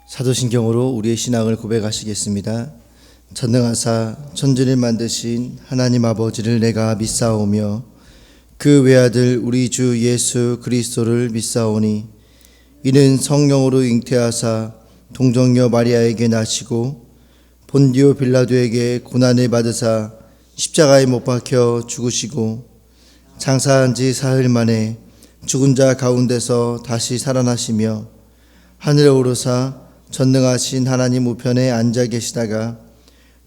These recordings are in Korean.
사도신경으로 우리의 신앙을 고백하시겠습니다. 전능하사 천지를 만드신 하나님 아버지를 내가 믿사오며 그 외아들 우리 주 예수 그리스도를 믿사오니 이는 성령으로 잉태하사 동정녀 마리아에게 나시고 본디오 빌라도에게 고난을 받으사 십자가에 못 박혀 죽으시고 장사한 지 사흘 만에 죽은 자 가운데서 다시 살아나시며 하늘에 오르사 전능하신 하나님 우편에 앉아 계시다가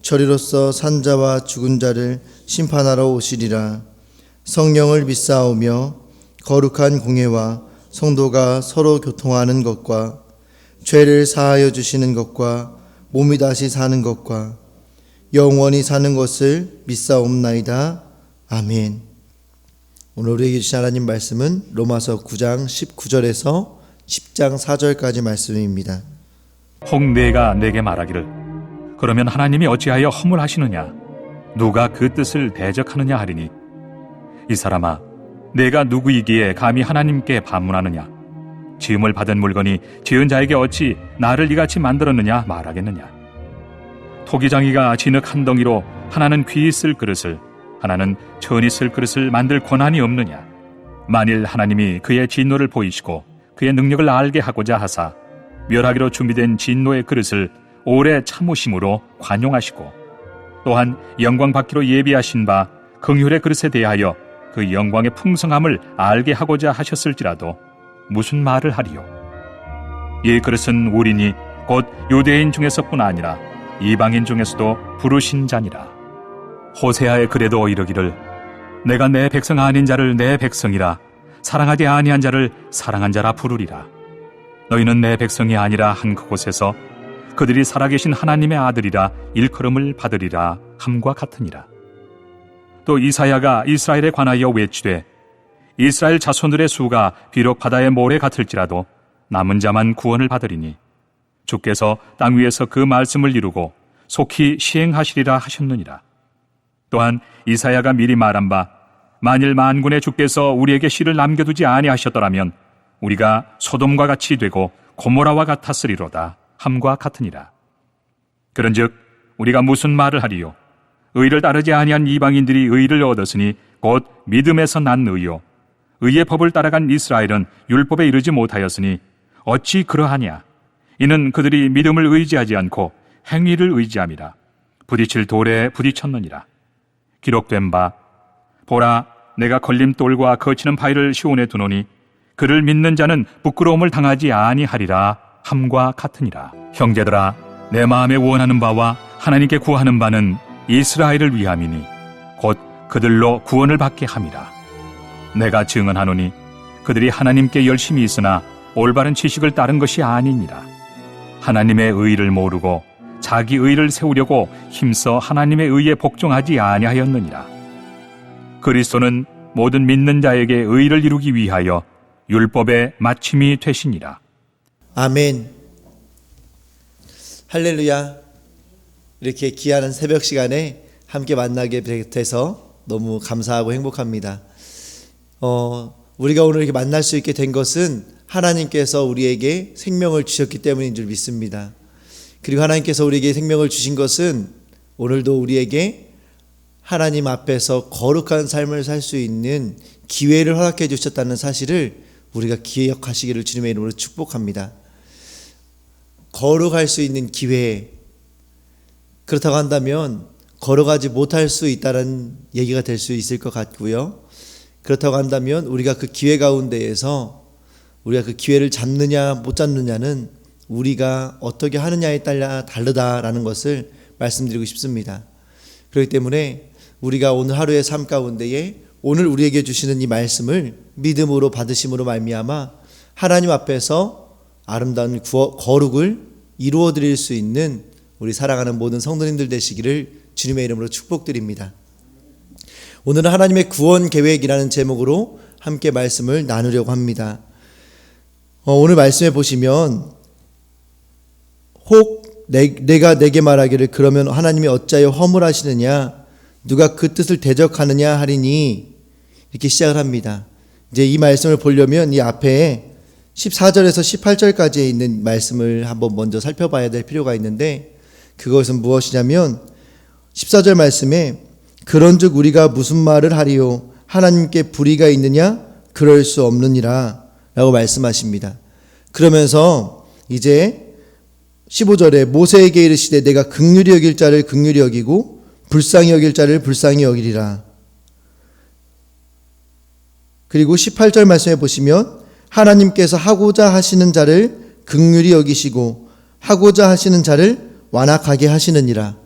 저리로서 산자와 죽은 자를 심판하러 오시리라. 성령을 믿사오며 거룩한 공회와 성도가 서로 교통하는 것과 죄를 사하여 주시는 것과 몸이 다시 사는 것과 영원히 사는 것을 믿사옵나이다. 아멘. 오늘 우리에게 주신 하나님 말씀은 로마서 9장 19절에서 10장 4절까지 말씀입니다. 혹 네가 내게 말하기를 그러면 하나님이 어찌하여 허물하시느냐 누가 그 뜻을 대적하느냐 하리니 이 사람아 내가 누구이기에 감히 하나님께 반문하느냐 지음을 받은 물건이 지은 자에게 어찌 나를 이같이 만들었느냐 말하겠느냐 토기장이가 진흙 한 덩이로 하나는 귀히 쓸 그릇을 하나는 천히 쓸 그릇을 만들 권한이 없느냐 만일 하나님이 그의 진노를 보이시고 그의 능력을 알게 하고자 하사 멸하기로 준비된 진노의 그릇을 오래 참으심으로 관용하시고 또한 영광 받기로 예비하신 바 긍휼의 그릇에 대하여 그 영광의 풍성함을 알게 하고자 하셨을지라도 무슨 말을 하리요? 이 그릇은 우리니 곧 유대인 중에서뿐 아니라 이방인 중에서도 부르신 자니라. 호세아의 글에도 이르기를 내가 내 백성 아닌 자를 내 백성이라 사랑하지 아니한 자를 사랑한 자라 부르리라. 너희는 내 백성이 아니라 한 그곳에서 그들이 살아계신 하나님의 아들이라 일컬음을 받으리라 함과 같으니라. 또 이사야가 이스라엘에 관하여 외치되 이스라엘 자손들의 수가 비록 바다의 모래 같을지라도 남은 자만 구원을 받으리니 주께서 땅 위에서 그 말씀을 이루고 속히 시행하시리라 하셨느니라. 또한 이사야가 미리 말한 바 만일 만군의 주께서 우리에게 씨를 남겨두지 아니하셨더라면 우리가 소돔과 같이 되고 고모라와 같았으리로다 함과 같으니라. 그런즉 우리가 무슨 말을 하리요? 의를 따르지 아니한 이방인들이 의를 얻었으니 곧 믿음에서 난 의요 의의 법을 따라간 이스라엘은 율법에 이르지 못하였으니 어찌 그러하냐? 이는 그들이 믿음을 의지하지 않고 행위를 의지함이라. 부딪힐 돌에 부딪혔느니라. 기록된 바 보라 내가 걸림돌과 거치는 바위를 시온에 두노니 그를 믿는 자는 부끄러움을 당하지 아니하리라 함과 같으니라. 형제들아 내 마음에 원하는 바와 하나님께 구하는 바는 이스라엘을 위함이니 곧 그들로 구원을 받게 함이라. 내가 증언하노니 그들이 하나님께 열심히 있으나 올바른 지식을 따른 것이 아니니라. 하나님의 의를 모르고 자기 의를 세우려고 힘써 하나님의 의에 복종하지 아니하였느니라. 그리스도는 모든 믿는 자에게 의를 이루기 위하여 율법의 마침이 되시니라. 아멘. 할렐루야. 이렇게 귀한 새벽 시간에 함께 만나게 돼서 너무 감사하고 행복합니다. 우리가 오늘 이렇게 만날 수 있게 된 것은 하나님께서 우리에게 생명을 주셨기 때문인 줄 믿습니다. 그리고 하나님께서 우리에게 생명을 주신 것은 오늘도 우리에게 하나님 앞에서 거룩한 삶을 살 수 있는 기회를 허락해 주셨다는 사실을 우리가 기억하시기를 주님의 이름으로 축복합니다. 걸어갈 수 있는 기회, 그렇다고 한다면 걸어가지 못할 수 있다는 얘기가 될 수 있을 것 같고요. 그렇다고 한다면 우리가 그 기회 가운데에서 우리가 그 기회를 잡느냐 못 잡느냐는 우리가 어떻게 하느냐에 따라 다르다라는 것을 말씀드리고 싶습니다. 그렇기 때문에 우리가 오늘 하루의 삶 가운데에 오늘 우리에게 주시는 이 말씀을 믿음으로 받으심으로 말미암아 하나님 앞에서 아름다운 거룩을 이루어 드릴 수 있는 우리 사랑하는 모든 성도님들 되시기를 주님의 이름으로 축복드립니다. 오늘은 하나님의 구원 계획이라는 제목으로 함께 말씀을 나누려고 합니다. 오늘 말씀에 보시면 혹 내가 내게 말하기를 그러면 하나님이 어찌하여 허물하시느냐 누가 그 뜻을 대적하느냐 하리니 이렇게 시작을 합니다. 이제 이 말씀을 보려면 이 앞에 14절에서 18절까지에 있는 말씀을 한번 먼저 살펴봐야 될 필요가 있는데, 그것은 무엇이냐면 14절 말씀에 그런즉 우리가 무슨 말을 하리요 하나님께 불의가 있느냐 그럴 수 없느니라 라고 말씀하십니다. 그러면서 이제 15절에 모세에게 이르시되 내가 긍휼히 여길 자를 긍휼히 여기고 불쌍히 여길 자를 불쌍히 여기리라. 그리고 18절 말씀에 보시면 하나님께서 하고자 하시는 자를 긍휼히 여기시고 하고자 하시는 자를 완악하게 하시느니라.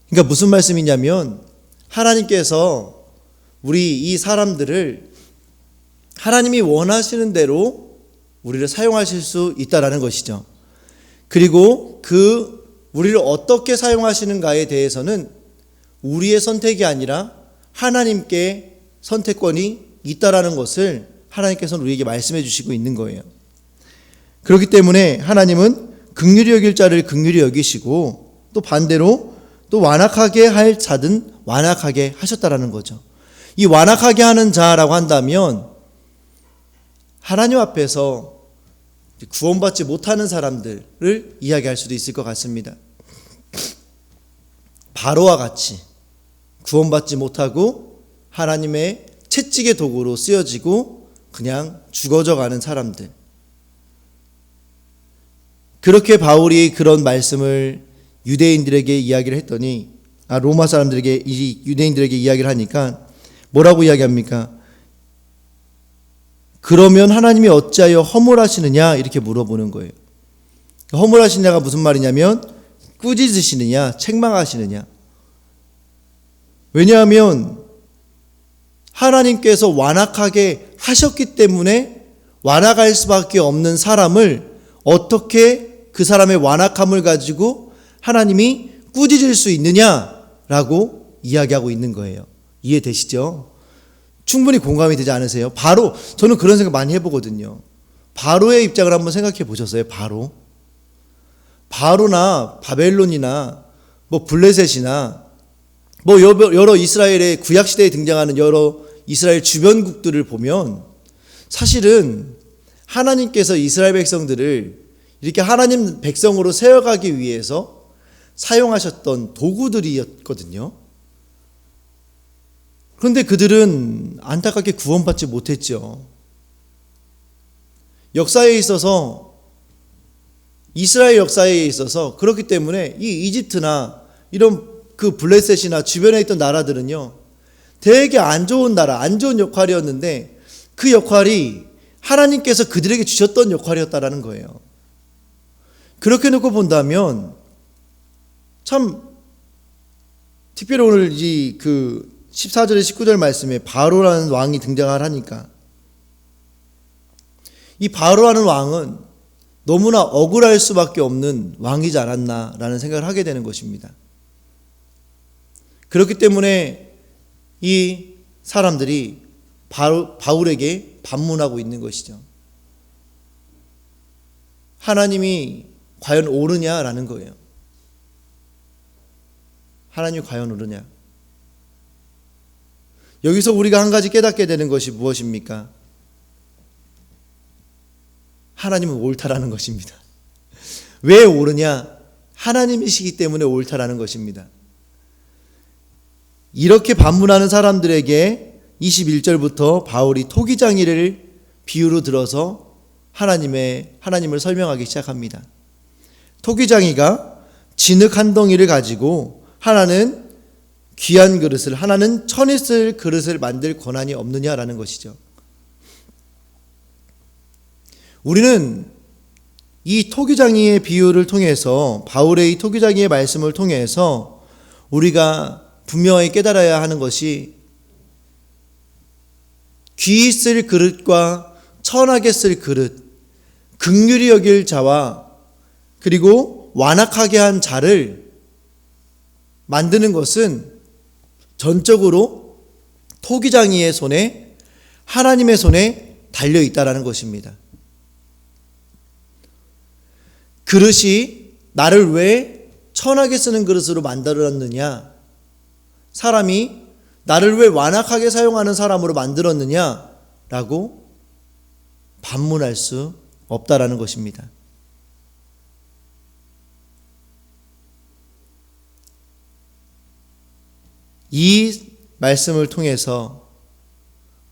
그러니까 무슨 말씀이냐면 하나님께서 우리 이 사람들을 하나님이 원하시는 대로 우리를 사용하실 수 있다라는 것이죠. 그리고 우리를 어떻게 사용하시는가에 대해서는 우리의 선택이 아니라 하나님께 선택권이 있다라는 것을 하나님께서는 우리에게 말씀해 주시고 있는 거예요. 그렇기 때문에 하나님은 긍휼히 여길 자를 긍휼히 여기시고 또 반대로 또 완악하게 할 자든 완악하게 하셨다라는 거죠. 이 완악하게 하는 자라고 한다면 하나님 앞에서 구원받지 못하는 사람들을 이야기할 수도 있을 것 같습니다. 바로와 같이 구원받지 못하고 하나님의 채찍의 도구로 쓰여지고 그냥 죽어져 가는 사람들. 그렇게 바울이 그런 말씀을 유대인들에게 이야기를 했더니 로마 사람들에게 유대인들에게 이야기를 하니까 뭐라고 이야기합니까? 그러면 하나님이 어찌하여 허물하시느냐 이렇게 물어보는 거예요. 허물하시느냐가 무슨 말이냐면 꾸짖으시느냐 책망하시느냐. 왜냐하면 하나님께서 완악하게 하셨기 때문에 완악할 수밖에 없는 사람을 어떻게 그 사람의 완악함을 가지고 하나님이 꾸짖을 수 있느냐라고 이야기하고 있는 거예요. 이해되시죠? 충분히 공감이 되지 않으세요? 저는 그런 생각 많이 해보거든요. 바로의 입장을 한번 생각해 보셨어요? 바로나 바벨론이나 블레셋이나 여러 이스라엘의 구약시대에 등장하는 여러 이스라엘 주변국들을 보면 사실은 하나님께서 이스라엘 백성들을 이렇게 하나님 백성으로 세워가기 위해서 사용하셨던 도구들이었거든요. 그런데 그들은 안타깝게 구원받지 못했죠. 역사에 있어서 이스라엘 역사에 있어서 그렇기 때문에 이 이집트나 이런 그 블레셋이나 주변에 있던 나라들은요 되게 안 좋은 나라, 안 좋은 역할이었는데 그 역할이 하나님께서 그들에게 주셨던 역할이었다라는 거예요. 그렇게 놓고 본다면 참 특별히 오늘 이 14절에 19절 말씀에 바로라는 왕이 등장을 하니까 이 바로라는 왕은 너무나 억울할 수밖에 없는 왕이지 않았나라는 생각을 하게 되는 것입니다. 그렇기 때문에 이 사람들이 바울에게 반문하고 있는 것이죠. 하나님이 과연 옳으냐라는 거예요. 하나님이 과연 옳으냐. 여기서 우리가 한 가지 깨닫게 되는 것이 무엇입니까? 하나님은 옳다라는 것입니다. 왜 옳으냐? 하나님이시기 때문에 옳다라는 것입니다. 이렇게 반문하는 사람들에게 21절부터 바울이 토기장이를 비유로 들어서 하나님을 설명하기 시작합니다. 토기장이가 진흙 한 덩이를 가지고 하나는 귀한 그릇을, 하나는 천이 쓸 그릇을 만들 권한이 없느냐라는 것이죠. 우리는 이 토기장이의 비유를 통해서, 바울의 이 토기장이의 말씀을 통해서 우리가 분명히 깨달아야 하는 것이 귀히 쓸 그릇과 천하게 쓸 그릇, 긍휼히 여길 자와 그리고 완악하게 한 자를 만드는 것은 전적으로 토기장이의 손에, 하나님의 손에 달려 있다라는 것입니다. 그릇이 나를 왜 천하게 쓰는 그릇으로 만들었느냐, 사람이 나를 왜 완악하게 사용하는 사람으로 만들었느냐라고 반문할 수 없다라는 것입니다. 이 말씀을 통해서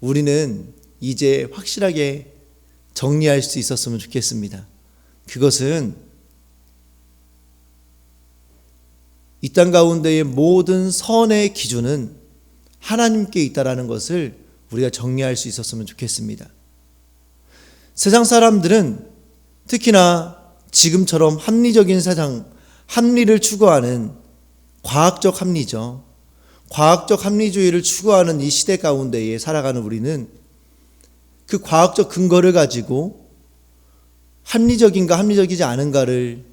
우리는 이제 확실하게 정리할 수 있었으면 좋겠습니다. 그것은 이 땅 가운데의 모든 선의 기준은 하나님께 있다라는 것을 우리가 정리할 수 있었으면 좋겠습니다. 세상 사람들은 특히나 지금처럼 합리적인 세상, 합리를 추구하는 과학적 합리죠. 과학적 합리주의를 추구하는 이 시대 가운데에 살아가는 우리는 그 과학적 근거를 가지고 합리적인가 합리적이지 않은가를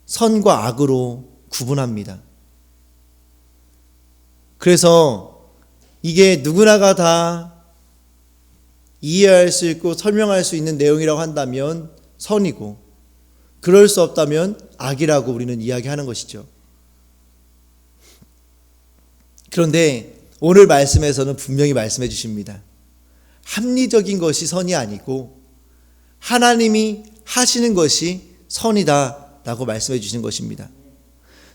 선과 악으로 구분합니다. 그래서 이게 누구나가 다 이해할 수 있고 설명할 수 있는 내용이라고 한다면 선이고, 그럴 수 없다면 악이라고 우리는 이야기하는 것이죠. 그런데 오늘 말씀에서는 분명히 말씀해 주십니다. 합리적인 것이 선이 아니고 하나님이 하시는 것이 선이다 라고 말씀해 주신 것입니다.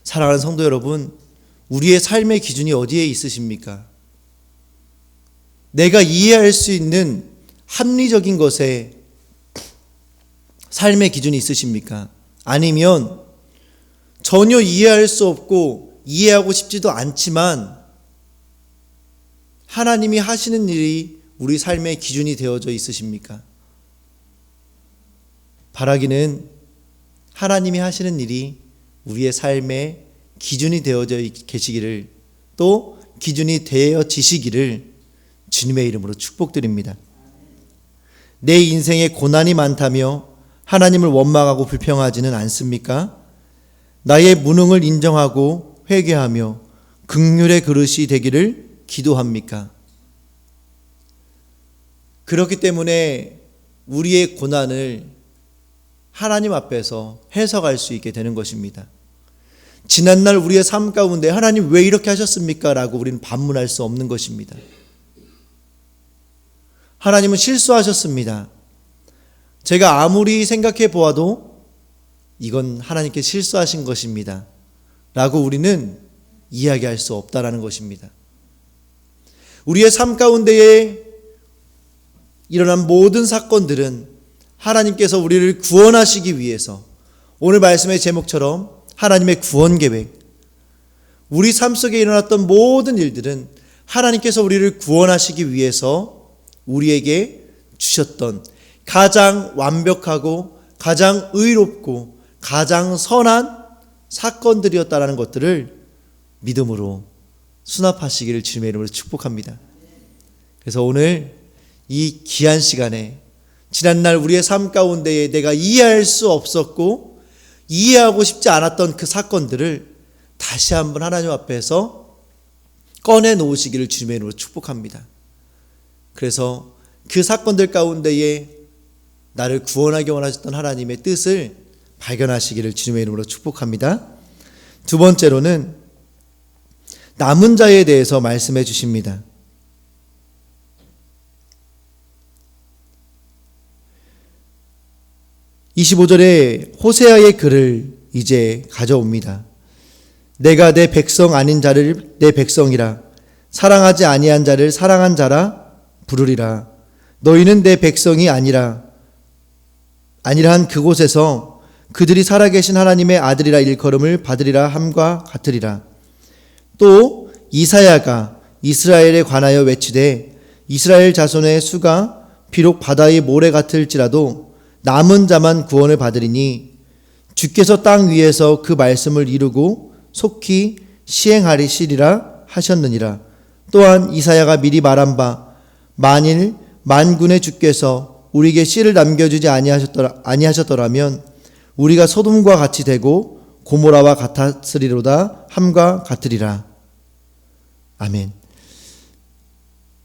사랑하는 성도 여러분, 우리의 삶의 기준이 어디에 있으십니까? 내가 이해할 수 있는 합리적인 것에 삶의 기준이 있으십니까? 아니면 전혀 이해할 수 없고 이해하고 싶지도 않지만 하나님이 하시는 일이 우리 삶의 기준이 되어져 있으십니까? 바라기는 하나님이 하시는 일이 우리의 삶의 기준이 되어져 계시기를, 또 기준이 되어지시기를 주님의 이름으로 축복드립니다. 내 인생에 고난이 많다며 하나님을 원망하고 불평하지는 않습니까? 나의 무능을 인정하고 회개하며 긍휼의 그릇이 되기를 기도합니까? 그렇기 때문에 우리의 고난을 하나님 앞에서 해석할 수 있게 되는 것입니다. 지난날 우리의 삶 가운데 하나님 왜 이렇게 하셨습니까? 라고 우리는 반문할 수 없는 것입니다. 하나님은 실수하셨습니다. 제가 아무리 생각해 보아도 이건 하나님께 실수하신 것입니다 라고 우리는 이야기할 수 없다라는 것입니다. 우리의 삶 가운데에 일어난 모든 사건들은 하나님께서 우리를 구원하시기 위해서, 오늘 말씀의 제목처럼 하나님의 구원 계획, 우리 삶 속에 일어났던 모든 일들은 하나님께서 우리를 구원하시기 위해서 우리에게 주셨던 가장 완벽하고 가장 의롭고 가장 선한 사건들이었다라는 것들을 믿음으로 수납하시기를 주님의 이름으로 축복합니다. 그래서 오늘 이 귀한 시간에 지난날 우리의 삶 가운데에 내가 이해할 수 없었고 이해하고 싶지 않았던 그 사건들을 다시 한번 하나님 앞에서 꺼내 놓으시기를 주님의 이름으로 축복합니다. 그래서 그 사건들 가운데에 나를 구원하기 원하셨던 하나님의 뜻을 발견하시기를 주님의 이름으로 축복합니다. 두 번째로는 남은 자에 대해서 말씀해 주십니다. 25절에 호세아의 글을 이제 가져옵니다. 내가 내 백성 아닌 자를 내 백성이라, 사랑하지 아니한 자를 사랑한 자라 부르리라. 너희는 내 백성이 아니라 한 그곳에서 그들이 살아계신 하나님의 아들이라 일컬음을 받으리라 함과 같으리라. 또 이사야가 이스라엘에 관하여 외치되 이스라엘 자손의 수가 비록 바다의 모래 같을지라도 남은 자만 구원을 받으리니 주께서 땅 위에서 그 말씀을 이루고 속히 시행하리시리라 하셨느니라. 또한 이사야가 미리 말한 바 만일 만군의 주께서 우리에게 씨를 남겨주지 아니하셨더라면 우리가 소돔과 같이 되고 고모라와 같았으리로다 함과 같으리라. 아멘.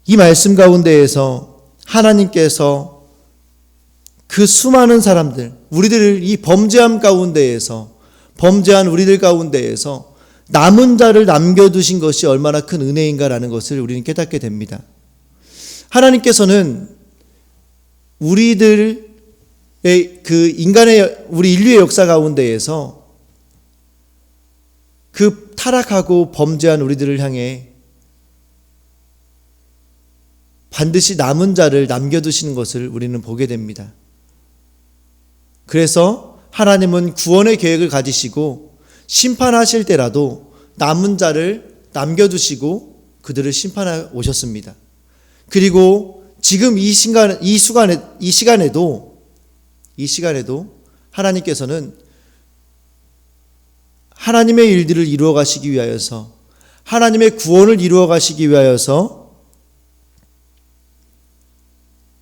이 말씀 가운데에서 하나님께서 그 수많은 사람들, 우리들을 이 범죄함 가운데에서, 범죄한 우리들 가운데에서 남은 자를 남겨두신 것이 얼마나 큰 은혜인가라는 것을 우리는 깨닫게 됩니다. 하나님께서는 우리들의 우리 인류의 역사 가운데에서 그 타락하고 범죄한 우리들을 향해 반드시 남은 자를 남겨두시는 것을 우리는 보게 됩니다. 그래서 하나님은 구원의 계획을 가지시고 심판하실 때라도 남은 자를 남겨두시고 그들을 심판하여 오셨습니다. 그리고 지금 이 시간에도 하나님께서는 하나님의 일들을 이루어 가시기 위하여서, 하나님의 구원을 이루어 가시기 위하여서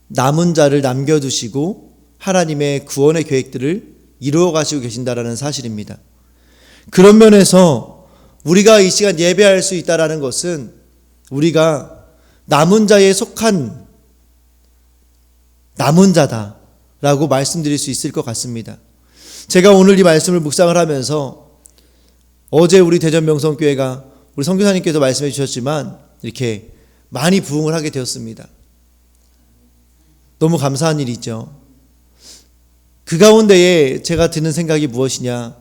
남은 자를 남겨두시고 하나님의 구원의 계획들을 이루어 가시고 계신다라는 사실입니다. 그런 면에서 우리가 이 시간 예배할 수 있다라는 것은 우리가 남은 자에 속한 남은 자다라고 말씀드릴 수 있을 것 같습니다. 제가 오늘 이 말씀을 묵상을 하면서 어제 우리 대전명성교회가 우리 선교사님께서 말씀해 주셨지만 이렇게 많이 부흥을 하게 되었습니다. 너무 감사한 일이죠. 그 가운데에 제가 드는 생각이 무엇이냐,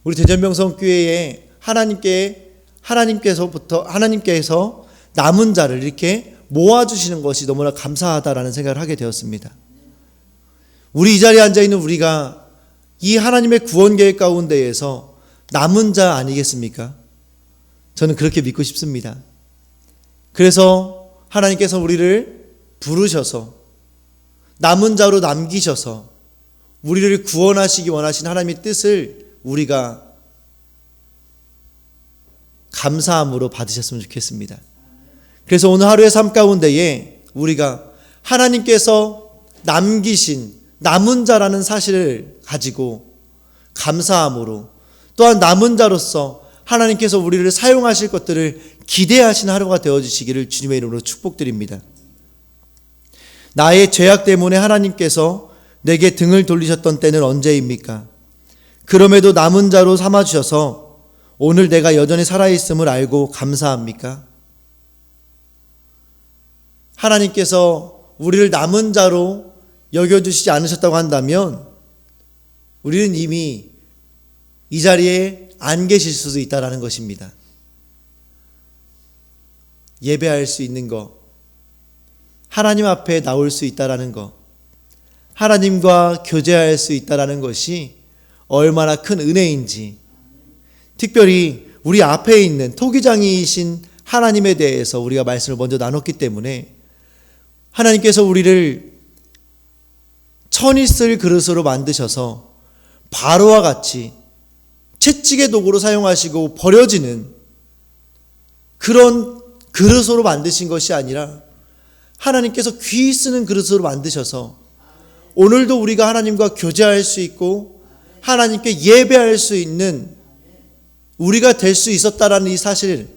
우리 대전명성교회에 하나님께서 남은 자를 이렇게 모아주시는 것이 너무나 감사하다라는 생각을 하게 되었습니다. 우리 이 자리에 앉아있는 우리가 이 하나님의 구원 계획 가운데에서 남은 자 아니겠습니까? 저는 그렇게 믿고 싶습니다. 그래서 하나님께서 우리를 부르셔서 남은 자로 남기셔서 우리를 구원하시기 원하신 하나님의 뜻을 우리가 감사함으로 받으셨으면 좋겠습니다. 그래서 오늘 하루의 삶 가운데에 우리가 하나님께서 남기신 남은 자라는 사실을 가지고 감사함으로, 또한 남은 자로서 하나님께서 우리를 사용하실 것들을 기대하시는 하루가 되어주시기를 주님의 이름으로 축복드립니다. 나의 죄악 때문에 하나님께서 내게 등을 돌리셨던 때는 언제입니까? 그럼에도 남은 자로 삼아주셔서 오늘 내가 여전히 살아있음을 알고 감사합니까? 하나님께서 우리를 남은 자로 여겨주시지 않으셨다고 한다면 우리는 이미 이 자리에 안 계실 수도 있다는 것입니다. 예배할 수 있는 것, 하나님 앞에 나올 수 있다는 것, 하나님과 교제할 수 있다는 것이 얼마나 큰 은혜인지, 특별히 우리 앞에 있는 토기장이신 하나님에 대해서 우리가 말씀을 먼저 나눴기 때문에 하나님께서 우리를 천이 쓸 그릇으로 만드셔서 바로와 같이 채찍의 도구로 사용하시고 버려지는 그런 그릇으로 만드신 것이 아니라 하나님께서 귀 쓰는 그릇으로 만드셔서 오늘도 우리가 하나님과 교제할 수 있고 하나님께 예배할 수 있는 우리가 될 수 있었다라는 이 사실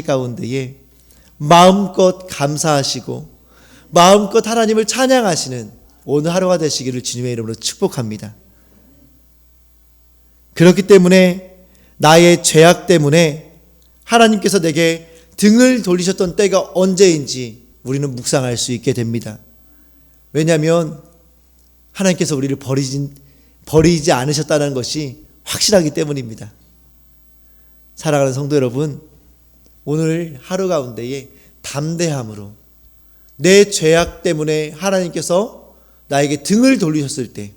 가운데에 마음껏 감사하시고 마음껏 하나님을 찬양하시는 오늘 하루가 되시기를 주님의 이름으로 축복합니다. 그렇기 때문에 나의 죄악 때문에 하나님께서 내게 등을 돌리셨던 때가 언제인지 우리는 묵상할 수 있게 됩니다. 왜냐하면 하나님께서 우리를 버리지 않으셨다는 것이 확실하기 때문입니다. 사랑하는 성도 여러분, 오늘 하루 가운데에 담대함으로 내 죄악 때문에 하나님께서 나에게 등을 돌리셨을 때,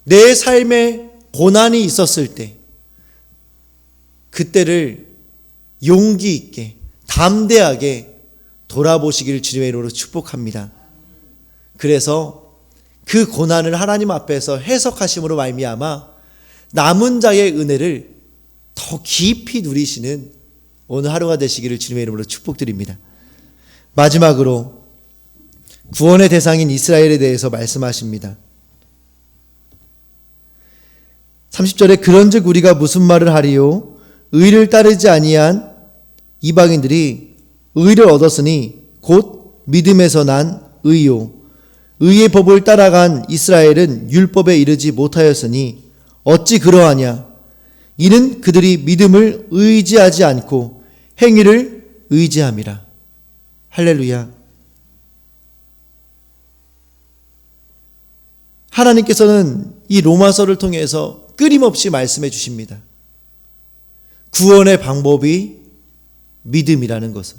내 삶에 고난이 있었을 때, 그때를 용기 있게 담대하게 돌아보시기를 주님의 이름으로 축복합니다. 그래서 그 고난을 하나님 앞에서 해석하심으로 말미암아 남은 자의 은혜를 더 깊이 누리시는 오늘 하루가 되시기를 주님의 이름으로 축복드립니다. 마지막으로 구원의 대상인 이스라엘에 대해서 말씀하십니다. 30절에 그런즉 우리가 무슨 말을 하리요? 의를 따르지 아니한 이방인들이 의를 얻었으니 곧 믿음에서 난 의요. 의의 법을 따라간 이스라엘은 율법에 이르지 못하였으니 어찌 그러하냐? 이는 그들이 믿음을 의지하지 않고 행위를 의지함이라. 할렐루야. 하나님께서는 이 로마서를 통해서 끊임없이 말씀해 주십니다. 구원의 방법이 믿음이라는 것을.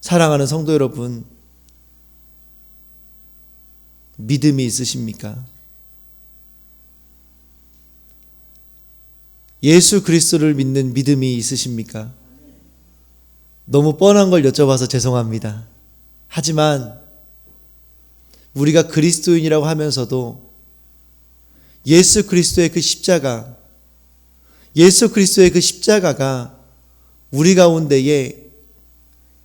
사랑하는 성도 여러분, 믿음이 있으십니까? 예수 그리스도를 믿는 믿음이 있으십니까? 너무 뻔한 걸 여쭤봐서 죄송합니다. 하지만 우리가 그리스도인이라고 하면서도 예수 그리스도의 그 십자가, 예수 그리스도의 그 십자가가 우리 가운데에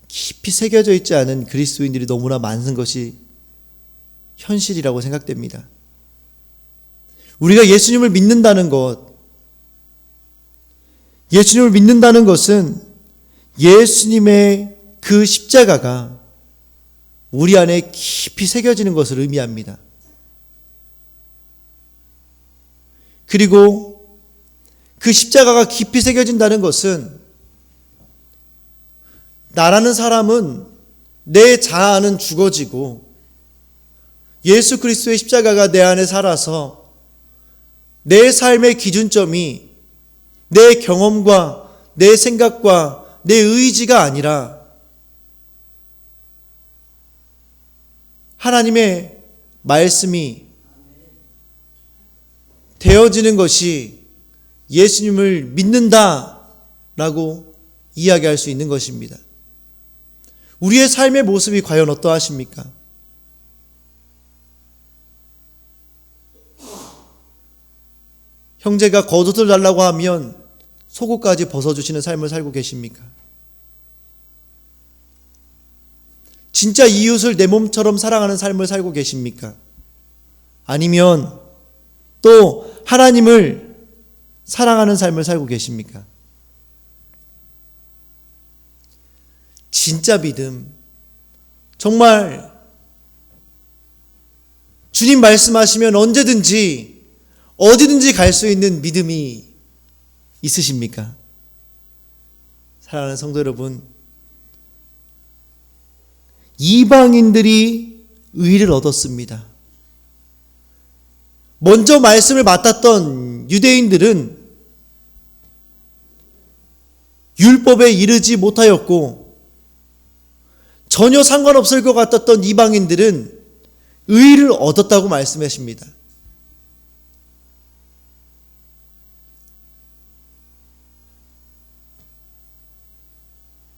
깊이 새겨져 있지 않은 그리스도인들이 너무나 많은 것이 현실이라고 생각됩니다. 우리가 예수님을 믿는다는 것, 예수님을 믿는다는 것은 예수님의 그 십자가가 우리 안에 깊이 새겨지는 것을 의미합니다. 그리고 그 십자가가 깊이 새겨진다는 것은 나라는 사람은 내 자아는 죽어지고 예수 그리스도의 십자가가 내 안에 살아서 내 삶의 기준점이 내 경험과 내 생각과 내 의지가 아니라 하나님의 말씀이 되어지는 것이 예수님을 믿는다라고 이야기할 수 있는 것입니다. 우리의 삶의 모습이 과연 어떠하십니까? 형제가 겉옷을 달라고 하면 속옷까지 벗어주시는 삶을 살고 계십니까? 진짜 이웃을 내 몸처럼 사랑하는 삶을 살고 계십니까? 아니면 또 하나님을 사랑하는 삶을 살고 계십니까? 진짜 믿음, 정말 주님 말씀하시면 언제든지 어디든지 갈 수 있는 믿음이 있으십니까? 사랑하는 성도 여러분, 이방인들이 의를 얻었습니다. 먼저 말씀을 맡았던 유대인들은 율법에 이르지 못하였고 전혀 상관없을 것 같았던 이방인들은 의를 얻었다고 말씀하십니다.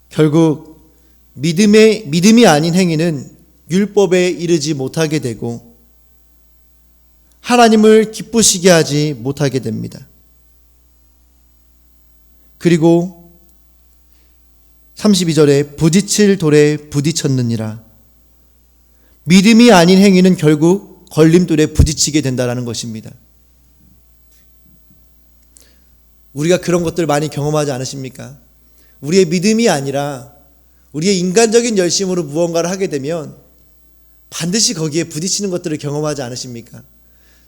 결국 믿음이 아닌 행위는 율법에 이르지 못하게 되고 하나님을 기쁘시게 하지 못하게 됩니다. 그리고 32절에 부딪힐 돌에 부딪혔느니라. 믿음이 아닌 행위는 결국 걸림돌에 부딪히게 된다는 것입니다. 우리가 그런 것들 많이 경험하지 않으십니까? 우리의 믿음이 아니라 우리의 인간적인 열심으로 무언가를 하게 되면 반드시 거기에 부딪히는 것들을 경험하지 않으십니까?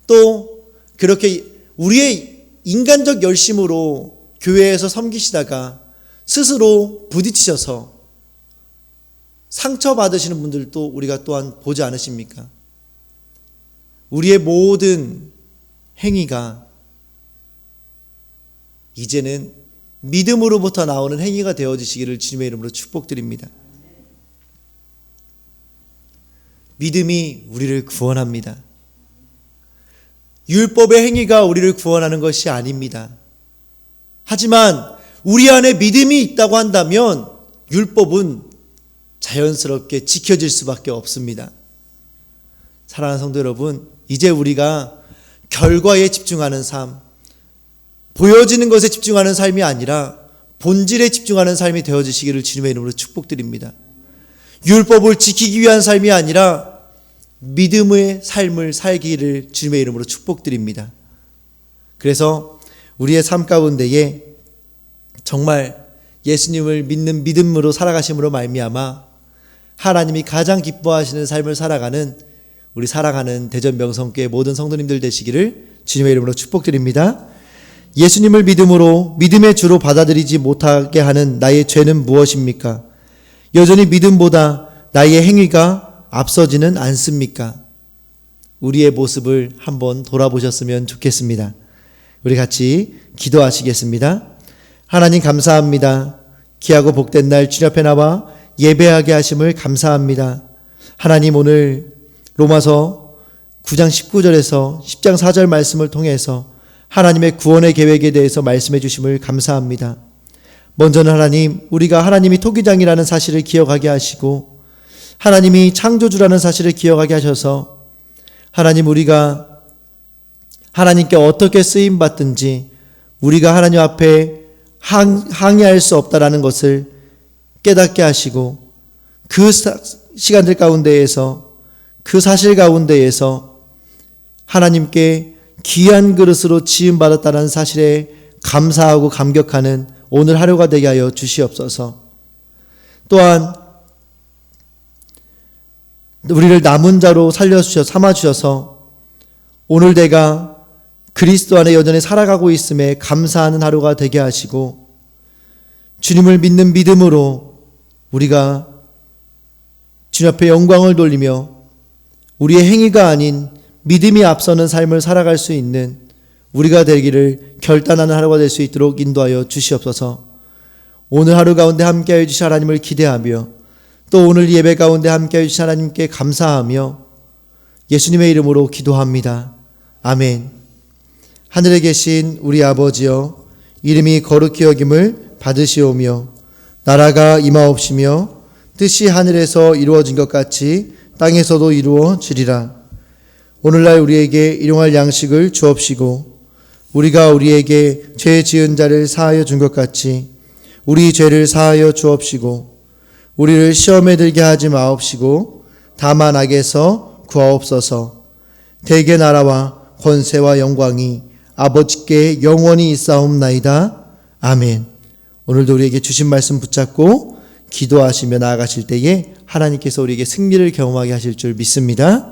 또 그렇게 우리의 인간적 열심으로 교회에서 섬기시다가 스스로 부딪히셔서 상처받으시는 분들도 우리가 또한 보지 않으십니까? 우리의 모든 행위가 이제는 믿음으로부터 나오는 행위가 되어지시기를 주님의 이름으로 축복드립니다. 믿음이 우리를 구원합니다. 율법의 행위가 우리를 구원하는 것이 아닙니다. 하지만 우리 안에 믿음이 있다고 한다면 율법은 자연스럽게 지켜질 수밖에 없습니다. 사랑하는 성도 여러분, 이제 우리가 결과에 집중하는 삶, 보여지는 것에 집중하는 삶이 아니라 본질에 집중하는 삶이 되어지시기를 주님의 이름으로 축복드립니다. 율법을 지키기 위한 삶이 아니라 믿음의 삶을 살기를 주님의 이름으로 축복드립니다. 그래서 우리의 삶 가운데에 정말 예수님을 믿는 믿음으로 살아가심으로 말미암아 하나님이 가장 기뻐하시는 삶을 살아가는 우리 사랑하는 대전 명성교회 모든 성도님들 되시기를 주님의 이름으로 축복드립니다. 예수님을 믿음으로 믿음의 주로 받아들이지 못하게 하는 나의 죄는 무엇입니까? 여전히 믿음보다 나의 행위가 앞서지는 않습니까? 우리의 모습을 한번 돌아보셨으면 좋겠습니다. 우리 같이 기도하시겠습니다. 하나님 감사합니다. 귀하고 복된 날 주님 앞에 나와 예배하게 하심을 감사합니다. 하나님 오늘 로마서 9장 19절에서 10장 4절 말씀을 통해서 하나님의 구원의 계획에 대해서 말씀해 주심을 감사합니다. 먼저는 하나님, 우리가 하나님이 토기장이라는 사실을 기억하게 하시고 하나님이 창조주라는 사실을 기억하게 하셔서 하나님, 우리가 하나님께 어떻게 쓰임받든지 우리가 하나님 앞에 항의할 수 없다라는 것을 깨닫게 하시고 그 시간들 가운데에서 그 사실 가운데에서 하나님께 귀한 그릇으로 지음받았다는 사실에 감사하고 감격하는 오늘 하루가 되게 하여 주시옵소서. 또한 우리를 남은 자로 삼아주셔서 오늘 내가 그리스도 안에 여전히 살아가고 있음에 감사하는 하루가 되게 하시고 주님을 믿는 믿음으로 우리가 주님 앞에 영광을 돌리며 우리의 행위가 아닌 믿음이 앞서는 삶을 살아갈 수 있는 우리가 되기를 결단하는 하루가 될 수 있도록 인도하여 주시옵소서. 오늘 하루 가운데 함께하여 주신 하나님을 기대하며 또 오늘 예배 가운데 함께하여 주신 하나님께 감사하며 예수님의 이름으로 기도합니다. 아멘. 하늘에 계신 우리 아버지여, 이름이 거룩히 여김을 받으시오며 나라가 임하옵시며 뜻이 하늘에서 이루어진 것 같이 땅에서도 이루어지리라. 오늘날 우리에게 일용할 양식을 주옵시고 우리가 우리에게 죄 지은 자를 사하여 준 것 같이 우리 죄를 사하여 주옵시고 우리를 시험에 들게 하지 마옵시고 다만 악에서 구하옵소서. 대개 나라와 권세와 영광이 아버지께 영원히 있사옵나이다. 아멘. 오늘도 우리에게 주신 말씀 붙잡고 기도하시며 나아가실 때에 하나님께서 우리에게 승리를 경험하게 하실 줄 믿습니다.